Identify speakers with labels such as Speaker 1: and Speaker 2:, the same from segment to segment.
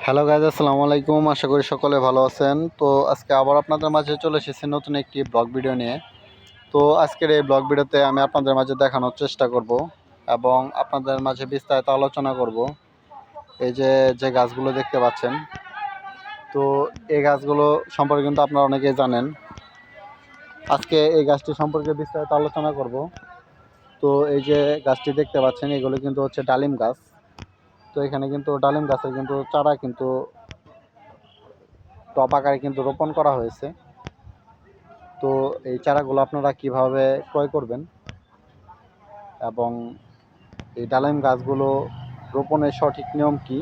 Speaker 1: Hello guys, আসসালামু আলাইকুম। আশা করি সকলে ভালো আছেন। তো আজকে আবার আপনাদের মাঝে চলে এসেছি নতুন একটি ব্লগ ভিডিও নিয়ে। তো আজকের এই ব্লগ ভিডিওতে আমি আপনাদের মাঝে দেখানোর চেষ্টা করব এবং আপনাদের মাঝে বিস্তারিত আলোচনা করব এই যে গাছগুলো দেখতে পাচ্ছেন। তো এই গাছগুলো সম্পর্কে কিন্তু আপনারা অনেকেই জানেন। আজকে এই গাছটি সম্পর্কে বিস্তারিত আলোচনা করব। তো এই যে গাছটি দেখতে পাচ্ছেন, এগুলো কিন্তু হচ্ছে ডালিম গাছ। তো এখানে কিন্তু ডালিম গাছের কিন্তু চারা কিন্তু টব আকারে কিন্তু রোপণ করা হয়েছে। তো এই চারাগুলো আপনারা কিভাবে ক্রয় করবেন এবং এই ডালিম গাছগুলো রোপণের সঠিক নিয়ম কি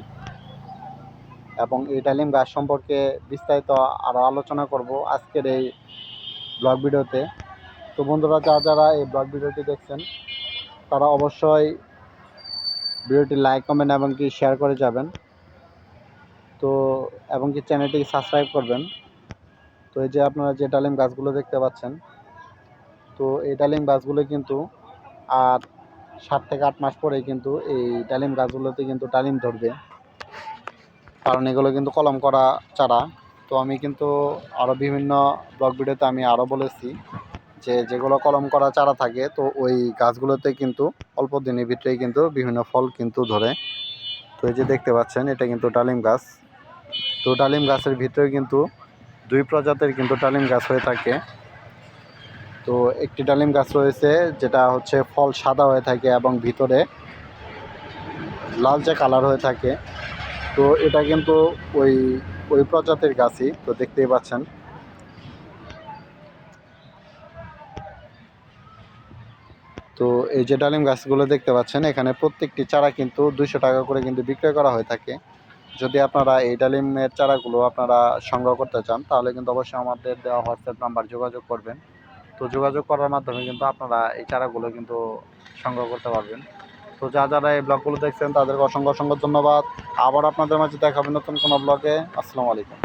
Speaker 1: এবং এই ডালিম গাছ সম্পর্কে বিস্তারিত আরও আলোচনা করব আজকের এই ব্লগ ভিডিওতে। তো বন্ধুরা, যারা এই ব্লগ ভিডিওটি দেখছেন তারা অবশ্যই ভিডিওটি লাইক, কমেন্ট এবং কি শেয়ার করে যাবেন। তো এবং কি চ্যানেলটি সাবস্ক্রাইব করবেন। তো এই যে আপনারা যে ডালিম গাছগুলো দেখতে পাচ্ছেন, তো এই ডালিম গাছগুলো কিন্তু আর 7 থেকে 8 মাস পরেই কিন্তু এই ডালিম গাছগুলোতে কিন্তু ডালিম ধরবে, কারণ এগুলো কিন্তু কলম করা চারা। তো আমি কিন্তু আরও বিভিন্ন ব্লগ ভিডিওতে আমি আরও বলেছি যে যেগুলো কলম করা চারা থাকে, তো ওই গাছগুলোতে কিন্তু অল্প দিনের ভিতরেই কিন্তু বিভিন্ন ফল কিন্তু ধরে। তো এই যে দেখতে পাচ্ছেন, এটা কিন্তু ডালিম গাছ। তো ডালিম গাছের ভিতরে কিন্তু 2 প্রজাতির কিন্তু ডালিম গাছ হয়ে থাকে। তো একটি ডালিম গাছ রয়েছে যেটা হচ্ছে ফল সাদা হয়ে থাকে এবং ভিতরে লালচে কালার হয়ে থাকে। তো এটা কিন্তু ওই ওই প্রজাতির গাছই। তো দেখতেই পাচ্ছেন। তো এই যে ডালিম গাছগুলো দেখতে পাচ্ছেন, এখানে প্রত্যেকটি চারা কিন্তু 200 টাকা করে কিন্তু বিক্রয় করা হয়ে থাকে। যদি আপনারা এই ডালিমের চারাগুলো আপনারা সংগ্রহ করতে চান, তাহলে কিন্তু অবশ্যই আমাদের দেওয়া হোয়াটসঅ্যাপ নাম্বার যোগাযোগ করবেন। তো যোগাযোগ করার মাধ্যমে কিন্তু আপনারা এই চারাগুলো কিন্তু সংগ্রহ করতে পারবেন। তো যারা এই ব্লগগুলো দেখছেন তাদেরকে অসংখ্য অসংখ্য ধন্যবাদ। আবার আপনাদের মাঝে দেখা হবে নতুন কোনো ব্লগে। আসসালামু আলাইকুম।